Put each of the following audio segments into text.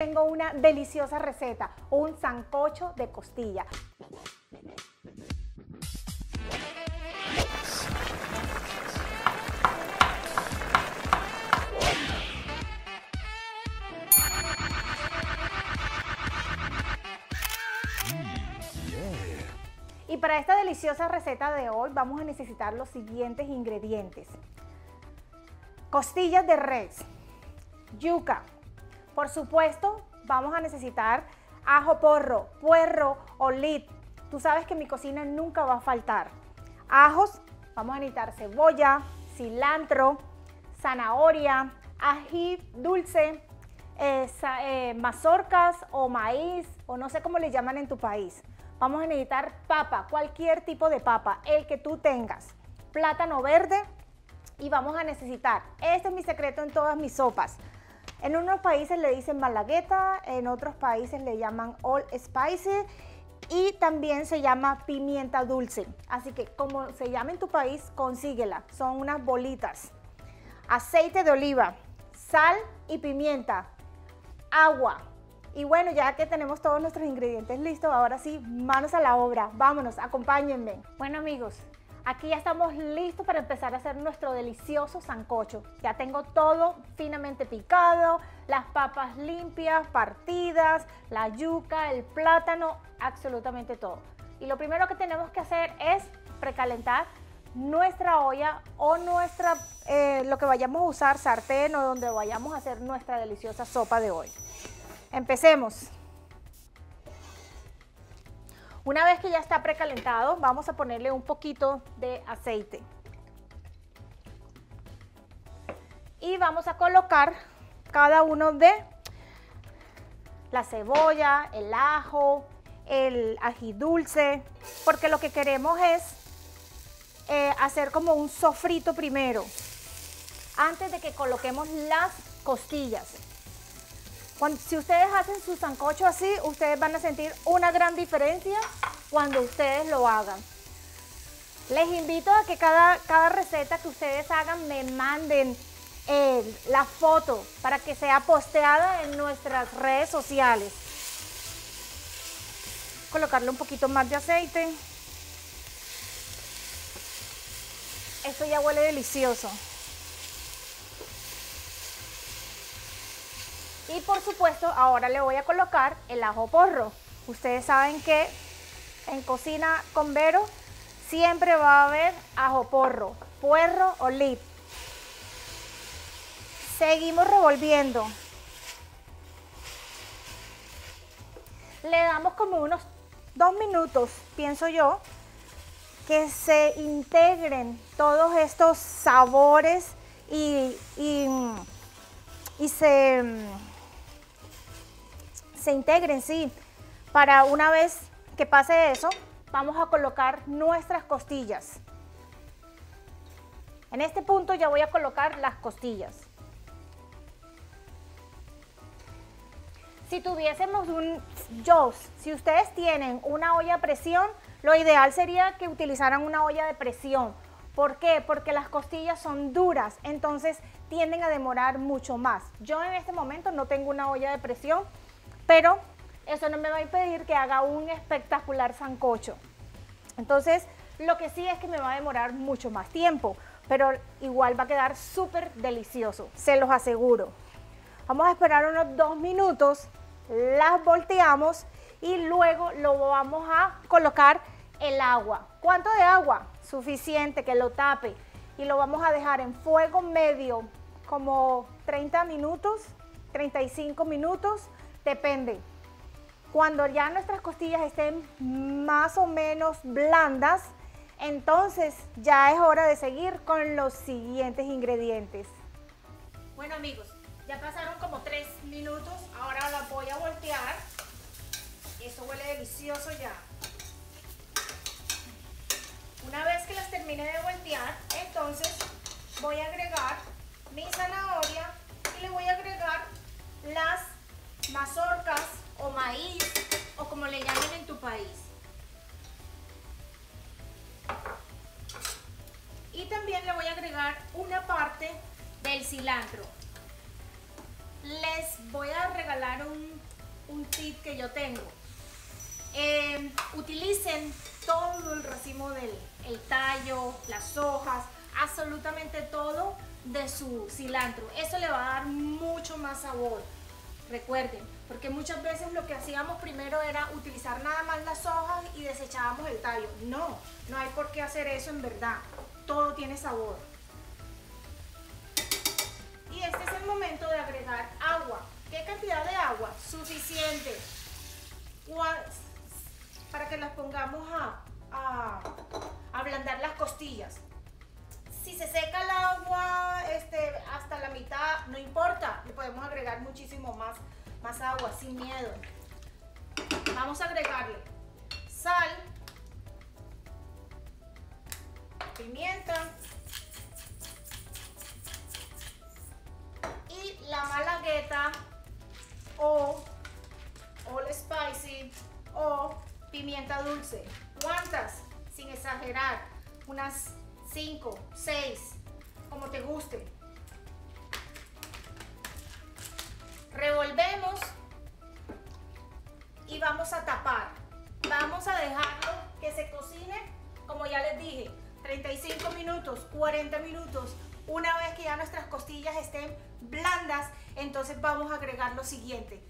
Tengo una deliciosa receta, un sancocho de costilla. Y para esta deliciosa receta de hoy vamos a necesitar los siguientes ingredientes. Costillas de res, yuca, por supuesto vamos a necesitar ajo porro, puerro o lit. Tú sabes que en mi cocina nunca va a faltar. Ajos, vamos a necesitar cebolla, cilantro, zanahoria, ají dulce, mazorcas o maíz o no sé cómo le llaman en tu país. Vamos a necesitar papa, cualquier tipo de papa, el que tú tengas. Plátano verde y vamos a necesitar, este es mi secreto en todas mis sopas. En unos países le dicen malagueta, en otros países le llaman all spicy y también se llama pimienta dulce. Así que como se llama en tu país, consíguela, son unas bolitas. Aceite de oliva, sal y pimienta, agua. Y bueno, ya que tenemos todos nuestros ingredientes listos, ahora sí, manos a la obra. Vámonos, acompáñenme. Bueno amigos, aquí ya estamos listos para empezar a hacer nuestro delicioso sancocho. Ya tengo todo finamente picado, las papas limpias, partidas, la yuca, el plátano, absolutamente todo. Y lo primero que tenemos que hacer es precalentar nuestra olla o lo que vayamos a usar, sartén o donde vayamos a hacer nuestra deliciosa sopa de hoy. Empecemos. Una vez que ya está precalentado, vamos a ponerle un poquito de aceite. Y vamos a colocar cada uno de la cebolla, el ajo, el ají dulce, porque lo que queremos es hacer como un sofrito primero, antes de que coloquemos las costillas. Si ustedes hacen su sancocho así, ustedes van a sentir una gran diferencia cuando ustedes lo hagan. Les invito a que cada receta que ustedes hagan me manden la foto para que sea posteada en nuestras redes sociales. Colocarle un poquito más de aceite. Esto ya huele delicioso. Y por supuesto, ahora le voy a colocar el ajo porro. Ustedes saben que en Cocina con Vero siempre va a haber ajo porro, puerro o lit. Seguimos revolviendo. Le damos como unos 2 minutos, pienso yo, que se integren todos estos sabores y se integren, sí. Para una vez que pase eso, vamos a colocar nuestras costillas. En este punto ya voy a colocar las costillas. Si tuviésemos si ustedes tienen una olla a presión, lo ideal sería que utilizaran una olla de presión. ¿Por qué? Porque las costillas son duras, entonces tienden a demorar mucho más. Yo en este momento no tengo una olla de presión, pero eso no me va a impedir que haga un espectacular sancocho. Entonces, lo que sí es que me va a demorar mucho más tiempo, pero igual va a quedar súper delicioso, se los aseguro. Vamos a esperar unos 2 minutos, las volteamos y luego lo vamos a colocar el agua. ¿Cuánto de agua? Suficiente, que lo tape. Y lo vamos a dejar en fuego medio, como 30 minutos, 35 minutos, depende. Cuando ya nuestras costillas estén más o menos blandas, entonces ya es hora de seguir con los siguientes ingredientes. Bueno amigos, ya pasaron como 3 minutos, ahora las voy a voltear. Eso huele delicioso ya. Una vez que las termine de voltear, entonces voy a agregar mi zanahoria y le voy a agregar las mazorcas o maíz o como le llamen en tu país. Y también le voy a agregar una parte del cilantro. les voy a regalar un tip que yo tengo. Utilicen todo el racimo el tallo, las hojas, absolutamente todo de su cilantro. Eso le va a dar mucho más sabor. Recuerden, porque muchas veces lo que hacíamos primero era utilizar nada más las hojas y desechábamos el tallo. No, no hay por qué hacer eso en verdad. Todo tiene sabor. Y este es el momento de agregar agua. ¿Qué cantidad de agua? Suficiente para que las pongamos a ablandar las costillas. Si se seca el agua hasta la mitad, no importa, le podemos agregar muchísimo más agua sin miedo. Vamos a agregarle sal, pimienta y la malagueta o all spicy o pimienta dulce. ¿Cuántas? Sin exagerar, unas 5, 6, como te guste. Revolvemos y vamos a tapar. Vamos a dejarlo que se cocine, como ya les dije, 35 minutos, 40 minutos. Una vez que ya nuestras costillas estén blandas, entonces vamos a agregar lo siguiente.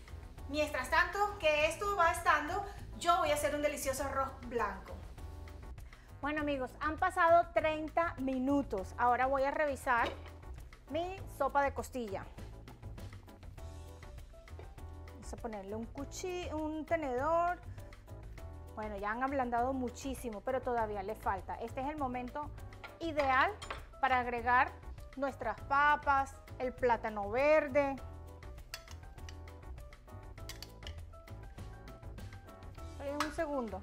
Mientras tanto que esto va estando, yo voy a hacer un delicioso arroz blanco. Bueno amigos, han pasado 30 minutos. Ahora voy a revisar mi sopa de costilla. Vamos a ponerle un tenedor. Bueno, ya han ablandado muchísimo, pero todavía le falta. Este es el momento ideal para agregar nuestras papas, el plátano verde. Un segundo.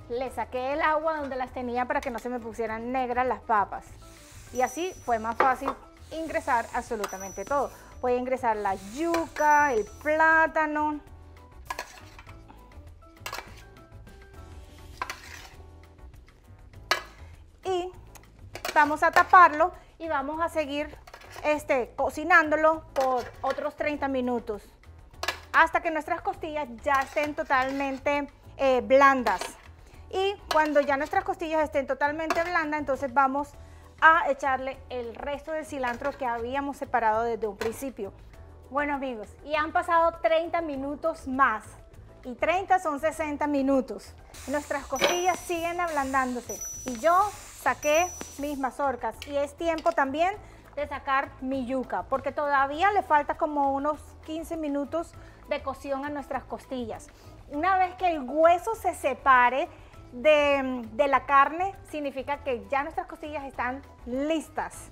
Le saqué el agua donde las tenía para que no se me pusieran negras las papas. Y así fue más fácil ingresar absolutamente todo. Voy a ingresar la yuca, el plátano. Y vamos a taparlo y vamos a seguir cocinándolo por otros 30 minutos. Hasta que nuestras costillas ya estén totalmente blandas. Y cuando ya nuestras costillas estén totalmente blandas, entonces vamos a echarle el resto del cilantro que habíamos separado desde un principio. Bueno amigos, y han pasado 30 minutos más. Y 30 son 60 minutos. Nuestras costillas siguen ablandándose. Y yo saqué mis mazorcas. Y es tiempo también de sacar mi yuca, porque todavía le falta como unos 15 minutos de cocción a nuestras costillas. Una vez que el hueso se separe de la carne, significa que ya nuestras costillas están listas.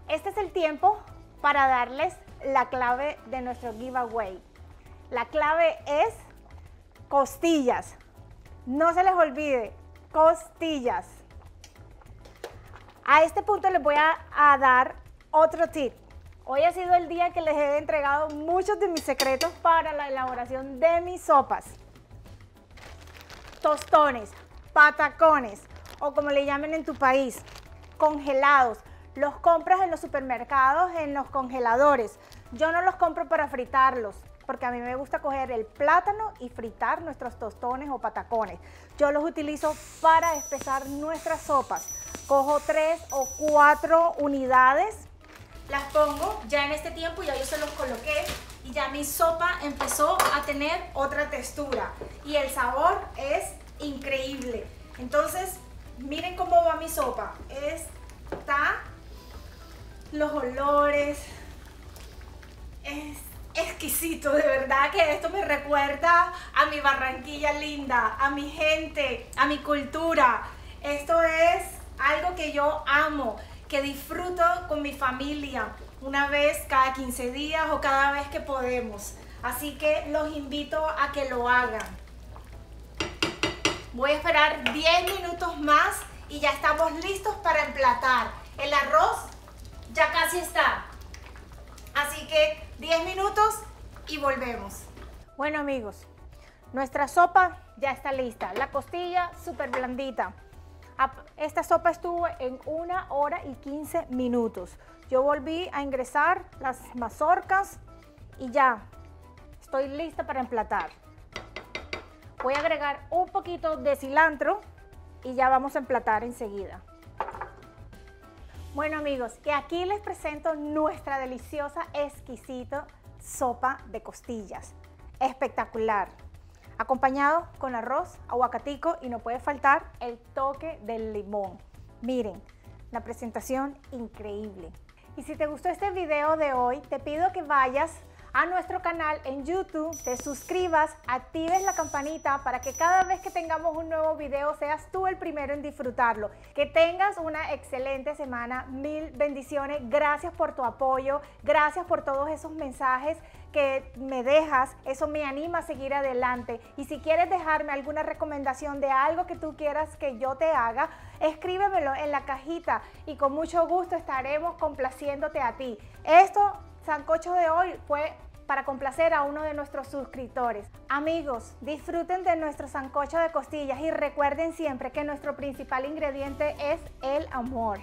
Este es el tiempo para darles la clave de nuestro giveaway. La clave es costillas. No se les olvide, costillas. A este punto les voy a dar otro tip. Hoy ha sido el día que les he entregado muchos de mis secretos para la elaboración de mis sopas. Tostones, patacones o como le llamen en tu país, congelados. Los compras en los supermercados, en los congeladores. Yo no los compro para fritarlos, porque a mí me gusta coger el plátano y fritar nuestros tostones o patacones. Yo los utilizo para espesar nuestras sopas. Cojo 3 o 4 unidades, las pongo ya en este tiempo, ya yo se los coloqué y ya mi sopa empezó a tener otra textura y el sabor es increíble. Entonces, miren cómo va mi sopa. Está los olores, es exquisito, de verdad que esto me recuerda a mi Barranquilla linda, a mi gente, a mi cultura. Esto es algo que yo amo, que disfruto con mi familia una vez cada 15 días o cada vez que podemos. Así que los invito a que lo hagan. Voy a esperar 10 minutos más y ya estamos listos para emplatar. El arroz ya casi está. Así que 10 minutos y volvemos. Bueno amigos, nuestra sopa ya está lista. La costilla súper blandita. Esta sopa estuvo en 1 hora y 15 minutos. Yo volví a ingresar las mazorcas y ya estoy lista para emplatar. Voy a agregar un poquito de cilantro y ya vamos a emplatar enseguida. Bueno amigos, y aquí les presento nuestra deliciosa, exquisita sopa de costillas. Espectacular. Acompañado con arroz, aguacatico y no puede faltar el toque del limón. Miren, la presentación increíble. Y si te gustó este video de hoy, te pido que vayas a nuestro canal en YouTube, te suscribas, actives la campanita para que cada vez que tengamos un nuevo video seas tú el primero en disfrutarlo. Que tengas una excelente semana, mil bendiciones, gracias por tu apoyo, gracias por todos esos mensajes que me dejas, eso me anima a seguir adelante. Y si quieres dejarme alguna recomendación de algo que tú quieras que yo te haga, escríbemelo en la cajita y con mucho gusto estaremos complaciéndote a ti. Esto sancocho de hoy fue para complacer a uno de nuestros suscriptores. Amigos, disfruten de nuestro sancocho de costillas y recuerden siempre que nuestro principal ingrediente es el amor.